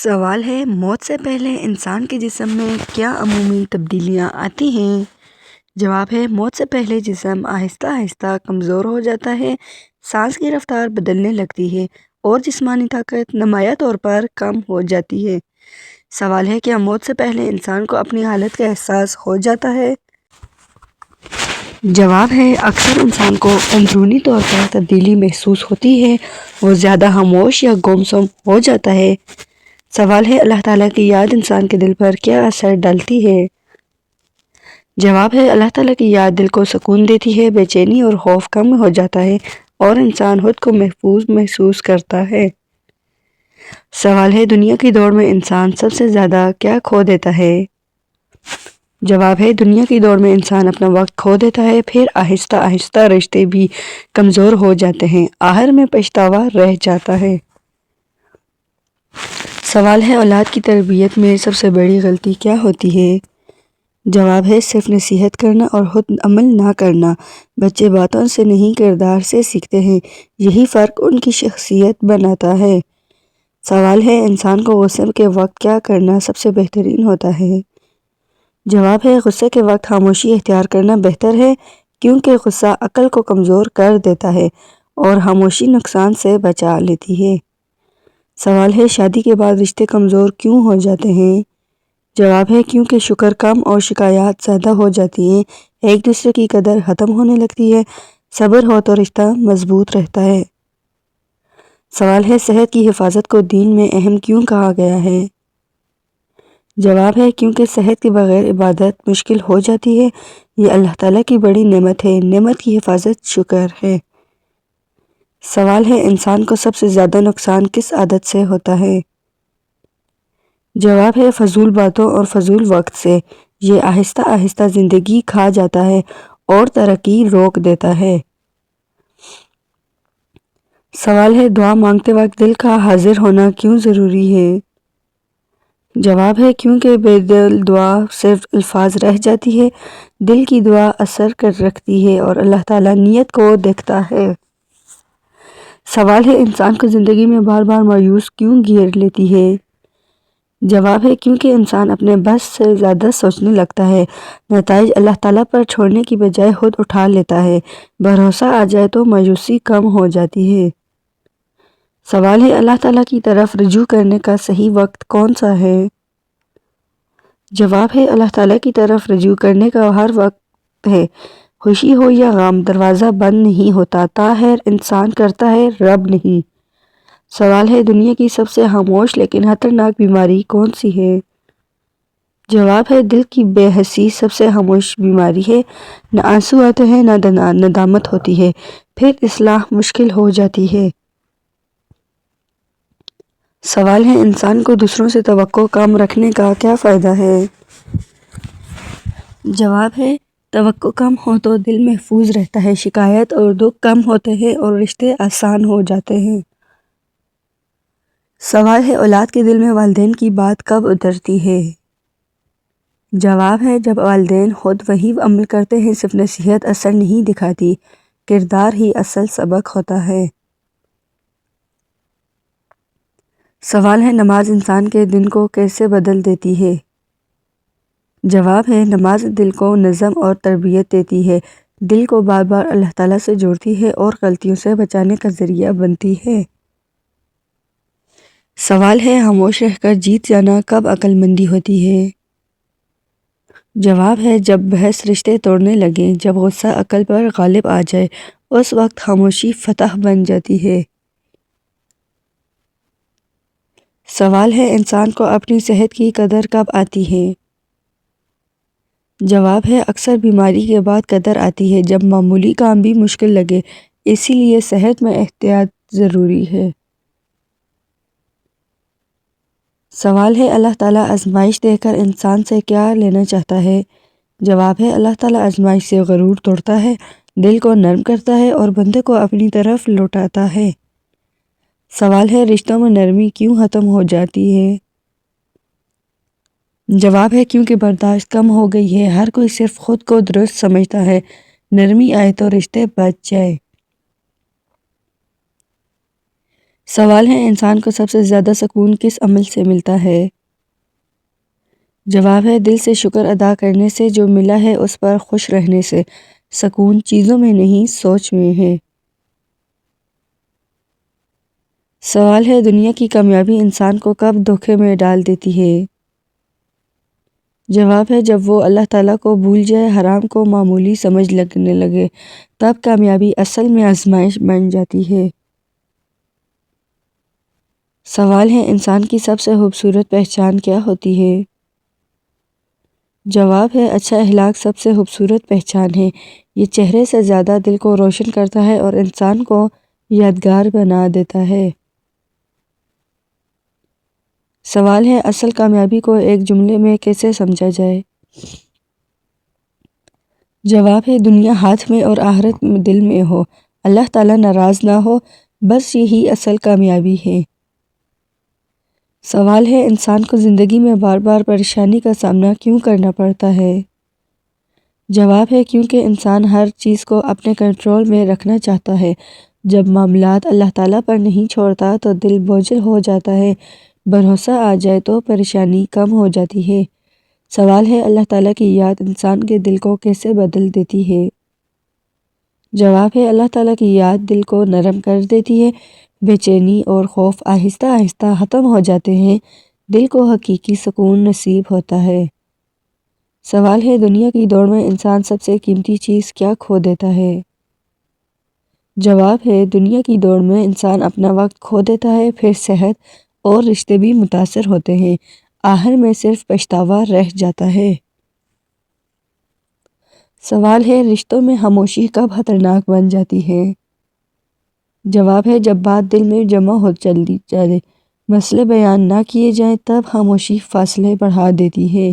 سوال ہے، موت سے پہلے انسان کے جسم میں کیا عمومی تبدیلیاں آتی ہیں؟ جواب ہے، موت سے پہلے جسم آہستہ آہستہ کمزور ہو جاتا ہے، سانس کی رفتار بدلنے لگتی ہے اور جسمانی طاقت نمایاں طور پر کم ہو جاتی ہے۔ سوال ہے، کیا موت سے پہلے انسان کو اپنی حالت کا احساس ہو جاتا ہے؟ جواب ہے، اکثر انسان کو اندرونی طور پر تبدیلی محسوس ہوتی ہے، وہ زیادہ خاموش یا گمسم ہو جاتا ہے۔ سوال ہے، اللہ تعالیٰ کی یاد انسان کے دل پر کیا اثر ڈالتی ہے؟ جواب ہے، اللہ تعالیٰ کی یاد دل کو سکون دیتی ہے، بے چینی اور خوف کم ہو جاتا ہے اور انسان خود کو محفوظ محسوس کرتا ہے۔ سوال ہے، دنیا کی دوڑ میں انسان سب سے زیادہ کیا کھو دیتا ہے؟ جواب ہے، دنیا کی دوڑ میں انسان اپنا وقت کھو دیتا ہے، پھر آہستہ آہستہ رشتے بھی کمزور ہو جاتے ہیں، آخر میں پچھتاوا رہ جاتا ہے۔ سوال ہے، اولاد کی تربیت میں سب سے بڑی غلطی کیا ہوتی ہے؟ جواب ہے، صرف نصیحت کرنا اور خود عمل نہ کرنا۔ بچے باتوں سے نہیں کردار سے سیکھتے ہیں، یہی فرق ان کی شخصیت بناتا ہے۔ سوال ہے، انسان کو غصے کے وقت کیا کرنا سب سے بہترین ہوتا ہے؟ جواب ہے، غصے کے وقت خاموشی اختیار کرنا بہتر ہے، کیونکہ غصہ عقل کو کمزور کر دیتا ہے اور خاموشی نقصان سے بچا لیتی ہے۔ سوال ہے، شادی کے بعد رشتے کمزور کیوں ہو جاتے ہیں؟ جواب ہے، کیونکہ شکر کم اور شکایات زیادہ ہو جاتی ہیں، ایک دوسرے کی قدر ختم ہونے لگتی ہے، صبر ہو تو رشتہ مضبوط رہتا ہے۔ سوال ہے، صحت کی حفاظت کو دین میں اہم کیوں کہا گیا ہے؟ جواب ہے، کیونکہ صحت کے بغیر عبادت مشکل ہو جاتی ہے، یہ اللہ تعالیٰ کی بڑی نعمت ہے، نعمت کی حفاظت شکر ہے۔ سوال ہے، انسان کو سب سے زیادہ نقصان کس عادت سے ہوتا ہے؟ جواب ہے، فضول باتوں اور فضول وقت سے، یہ آہستہ آہستہ زندگی کھا جاتا ہے اور ترقی روک دیتا ہے۔ سوال ہے، دعا مانگتے وقت دل کا حاضر ہونا کیوں ضروری ہے؟ جواب ہے، کیونکہ بے دل دعا صرف الفاظ رہ جاتی ہے، دل کی دعا اثر کر رکھتی ہے اور اللہ تعالیٰ نیت کو دیکھتا ہے۔ سوال ہے، انسان کو زندگی میں بار بار مایوس کیوں گھیر لیتی ہے؟ جواب ہے، کیونکہ انسان اپنے بس سے زیادہ سوچنے لگتا ہے، نتائج اللہ تعالیٰ پر چھوڑنے کی بجائے خود اٹھا لیتا ہے، بھروسہ آ جائے تو مایوسی کم ہو جاتی ہے۔ سوال ہے، اللہ تعالیٰ کی طرف رجوع کرنے کا صحیح وقت کون سا ہے؟ جواب ہے، اللہ تعالیٰ کی طرف رجوع کرنے کا ہر وقت ہے، خوشی ہو یا غم، دروازہ بند نہیں ہوتا، طاہر انسان کرتا ہے، رب نہیں۔ سوال ہے، دنیا کی سب سے خاموش لیکن خطرناک بیماری کون سی ہے؟ جواب ہے، دل کی بے حسی سب سے خاموش بیماری ہے، نہ آنسو آتے ہیں نہ ندامت ہوتی ہے، پھر اصلاح مشکل ہو جاتی ہے۔ سوال ہے، انسان کو دوسروں سے توقع کم رکھنے کا کیا فائدہ ہے؟ جواب ہے، توقع کم ہو تو دل محفوظ رہتا ہے، شکایت اور دکھ کم ہوتے ہیں اور رشتے آسان ہو جاتے ہیں۔ سوال ہے، اولاد کے دل میں والدین کی بات کب اترتی ہے؟ جواب ہے، جب والدین خود وہی عمل کرتے ہیں، صرف نصیحت اثر نہیں دکھاتی، کردار ہی اصل سبق ہوتا ہے۔ سوال ہے، نماز انسان کے دن کو کیسے بدل دیتی ہے؟ جواب ہے، نماز دل کو نظم اور تربیت دیتی ہے، دل کو بار بار اللہ تعالیٰ سے جوڑتی ہے اور غلطیوں سے بچانے کا ذریعہ بنتی ہے۔ سوال ہے، خاموش رہ کر جیت جانا کب عقل مندی ہوتی ہے؟ جواب ہے، جب بحث رشتے توڑنے لگے، جب غصہ عقل پر غالب آ جائے، اس وقت خاموشی فتح بن جاتی ہے۔ سوال ہے، انسان کو اپنی صحت کی قدر کب آتی ہے؟ جواب ہے، اکثر بیماری کے بعد قدر آتی ہے، جب معمولی کام بھی مشکل لگے، اسی لیے صحت میں احتیاط ضروری ہے۔ سوال ہے، اللہ تعالیٰ آزمائش دے کر انسان سے کیا لینا چاہتا ہے؟ جواب ہے، اللہ تعالیٰ آزمائش سے غرور توڑتا ہے، دل کو نرم کرتا ہے اور بندے کو اپنی طرف لوٹاتا ہے۔ سوال ہے، رشتوں میں نرمی کیوں ختم ہو جاتی ہے؟ جواب ہے، کیونکہ برداشت کم ہو گئی ہے، ہر کوئی صرف خود کو درست سمجھتا ہے، نرمی آئے تو رشتے بچ جائے۔ سوال ہے انسان کو سب سے زیادہ سکون کس عمل سے ملتا ہے؟ جواب ہے دل سے شکر ادا کرنے سے، جو ملا ہے اس پر خوش رہنے سے۔ سکون چیزوں میں نہیں، سوچ میں ہے۔ سوال ہے دنیا کی کامیابی انسان کو کب دھوکے میں ڈال دیتی ہے؟ جواب ہے جب وہ اللہ تعالیٰ کو بھول جائے، حرام کو معمولی سمجھ لگنے لگے، تب کامیابی اصل میں آزمائش بن جاتی ہے۔ سوال ہے انسان کی سب سے خوبصورت پہچان کیا ہوتی ہے؟ جواب ہے اچھا اخلاق سب سے خوبصورت پہچان ہے۔ یہ چہرے سے زیادہ دل کو روشن کرتا ہے اور انسان کو یادگار بنا دیتا ہے۔ سوال ہے اصل کامیابی کو ایک جملے میں کیسے سمجھا جائے؟ جواب ہے دنیا ہاتھ میں اور آخرت دل میں ہو، اللہ تعالیٰ ناراض نہ ہو، بس یہی اصل کامیابی ہے۔ سوال ہے انسان کو زندگی میں بار بار پریشانی کا سامنا کیوں کرنا پڑتا ہے؟ جواب ہے کیونکہ انسان ہر چیز کو اپنے کنٹرول میں رکھنا چاہتا ہے۔ جب معاملات اللہ تعالیٰ پر نہیں چھوڑتا تو دل بوجھل ہو جاتا ہے، بھروسہ آ جائے تو پریشانی کم ہو جاتی ہے۔ سوال ہے اللہ تعالیٰ کی یاد انسان کے دل کو کیسے بدل دیتی ہے؟ جواب ہے اللہ تعالیٰ کی یاد دل کو نرم کر دیتی ہے، بے چینی اور خوف آہستہ آہستہ ختم ہو جاتے ہیں، دل کو حقیقی سکون نصیب ہوتا ہے۔ سوال ہے دنیا کی دوڑ میں انسان سب سے قیمتی چیز کیا کھو دیتا ہے؟ جواب ہے دنیا کی دوڑ میں انسان اپنا وقت کھو دیتا ہے، پھر صحت اور رشتے بھی متاثر ہوتے ہیں، آخر میں صرف پچھتاوا رہ جاتا ہے۔ سوال ہے رشتوں میں خاموشی کب خطرناک بن جاتی ہے؟ جواب ہے جب بات دل میں جمع ہو چلی جائے، مسئلے بیان نہ کیے جائیں، تب خاموشی فاصلے بڑھا دیتی ہے۔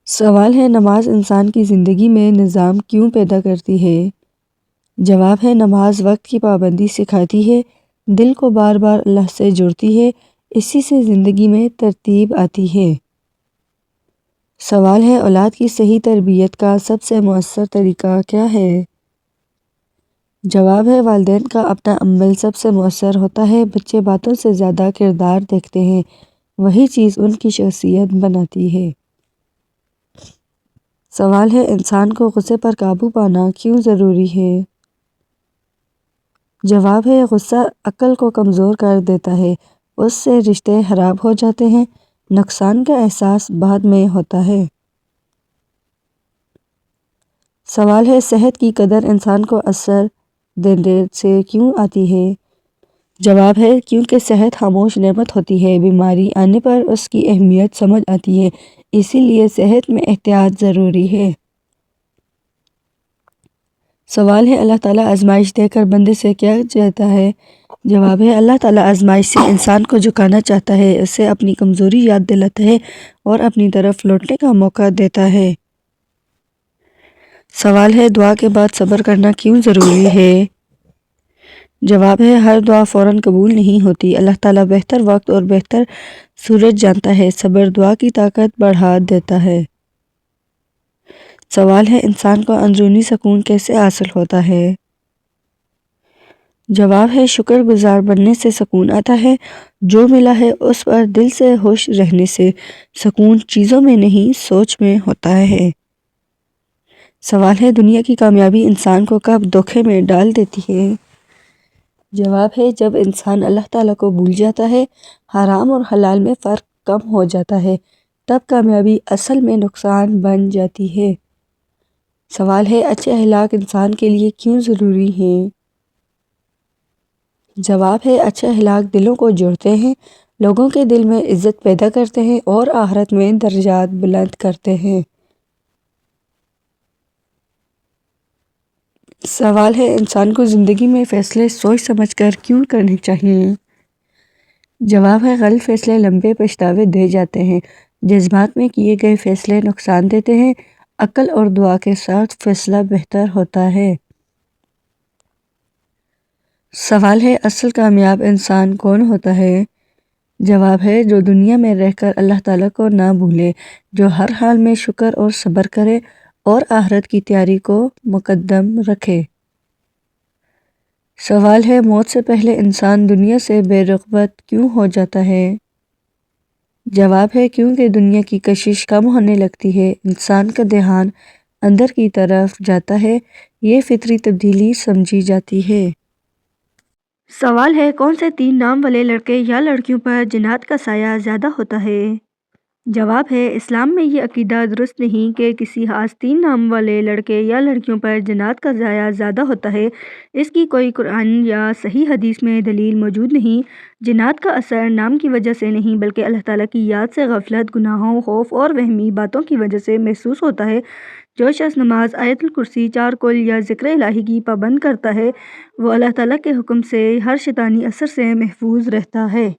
سوال ہے نماز انسان کی زندگی میں نظام کیوں پیدا کرتی ہے؟ جواب ہے نماز وقت کی پابندی سکھاتی ہے، دل کو بار بار اللہ سے جوڑتی ہے، اسی سے زندگی میں ترتیب آتی ہے۔ سوال ہے اولاد کی صحیح تربیت کا سب سے مؤثر طریقہ کیا ہے؟ جواب ہے والدین کا اپنا عمل سب سے مؤثر ہوتا ہے، بچے باتوں سے زیادہ کردار دیکھتے ہیں، وہی چیز ان کی شخصیت بناتی ہے۔ سوال ہے انسان کو غصے پر قابو پانا کیوں ضروری ہے؟ جواب ہے غصہ عقل کو کمزور کر دیتا ہے، اس سے رشتے خراب ہو جاتے ہیں، نقصان کا احساس بعد میں ہوتا ہے۔ سوال ہے صحت کی قدر انسان کو اثر دینے سے کیوں آتی ہے؟ جواب ہے کیونکہ صحت خاموش نعمت ہوتی ہے، بیماری آنے پر اس کی اہمیت سمجھ آتی ہے، اسی لیے صحت میں احتیاط ضروری ہے۔ سوال ہے اللہ تعالیٰ آزمائش دے کر بندے سے کیا چاہتا ہے؟ جواب ہے اللہ تعالیٰ آزمائش سے انسان کو جھکانا چاہتا ہے، اسے اپنی کمزوری یاد دلاتا ہے اور اپنی طرف لوٹنے کا موقع دیتا ہے۔ سوال ہے دعا کے بعد صبر کرنا کیوں ضروری ہے؟ جواب ہے ہر دعا فوراً قبول نہیں ہوتی، اللہ تعالیٰ بہتر وقت اور بہتر صورت جانتا ہے، صبر دعا کی طاقت بڑھا دیتا ہے۔ سوال ہے انسان کو اندرونی سکون کیسے حاصل ہوتا ہے؟ جواب ہے شکر گزار بننے سے سکون آتا ہے، جو ملا ہے اس پر دل سے خوش رہنے سے۔ سکون چیزوں میں نہیں، سوچ میں ہوتا ہے۔ سوال ہے دنیا کی کامیابی انسان کو کب دھوکے میں ڈال دیتی ہے؟ جواب ہے جب انسان اللہ تعالیٰ کو بھول جاتا ہے، حرام اور حلال میں فرق کم ہو جاتا ہے، تب کامیابی اصل میں نقصان بن جاتی ہے۔ سوال ہے اچھے اخلاق انسان کے لیے کیوں ضروری ہیں؟ جواب ہے اچھے اخلاق دلوں کو جوڑتے ہیں، لوگوں کے دل میں عزت پیدا کرتے ہیں اور آخرت میں درجات بلند کرتے ہیں۔ سوال ہے انسان کو زندگی میں فیصلے سوچ سمجھ کر کیوں کرنے چاہیے؟ جواب ہے غلط فیصلے لمبے پچھتاوے دے جاتے ہیں، جذبات میں کیے گئے فیصلے نقصان دیتے ہیں، عقل اور دعا کے ساتھ فیصلہ بہتر ہوتا ہے۔ سوال ہے اصل کامیاب انسان کون ہوتا ہے؟ جواب ہے جو دنیا میں رہ کر اللہ تعالیٰ کو نہ بھولے، جو ہر حال میں شکر اور صبر کرے اور آخرت کی تیاری کو مقدم رکھے۔ سوال ہے، موت سے پہلے انسان دنیا سے بے رغبت کیوں ہو جاتا ہے؟ جواب ہے، کیونکہ دنیا کی کشش کم ہونے لگتی ہے، انسان کا دھیان اندر کی طرف جاتا ہے، یہ فطری تبدیلی سمجھی جاتی ہے۔ سوال ہے، کون سے 3 نام والے لڑکے یا لڑکیوں پر جنات کا سایہ زیادہ ہوتا ہے؟ جواب ہے، اسلام میں یہ عقیدہ درست نہیں کہ کسی خاص 3 نام والے لڑکے یا لڑکیوں پر جنات کا سایہ زیادہ ہوتا ہے۔ اس کی کوئی قرآن یا صحیح حدیث میں دلیل موجود نہیں۔ جنات کا اثر نام کی وجہ سے نہیں بلکہ اللہ تعالیٰ کی یاد سے غفلت، گناہوں، خوف اور وہمی باتوں کی وجہ سے محسوس ہوتا ہے۔ جو شخص نماز، آیت الکرسی، 4 کل یا ذکر الہی کی پابند کرتا ہے، وہ اللہ تعالیٰ کے حکم سے ہر شیطانی اثر سے محفوظ رہتا ہے۔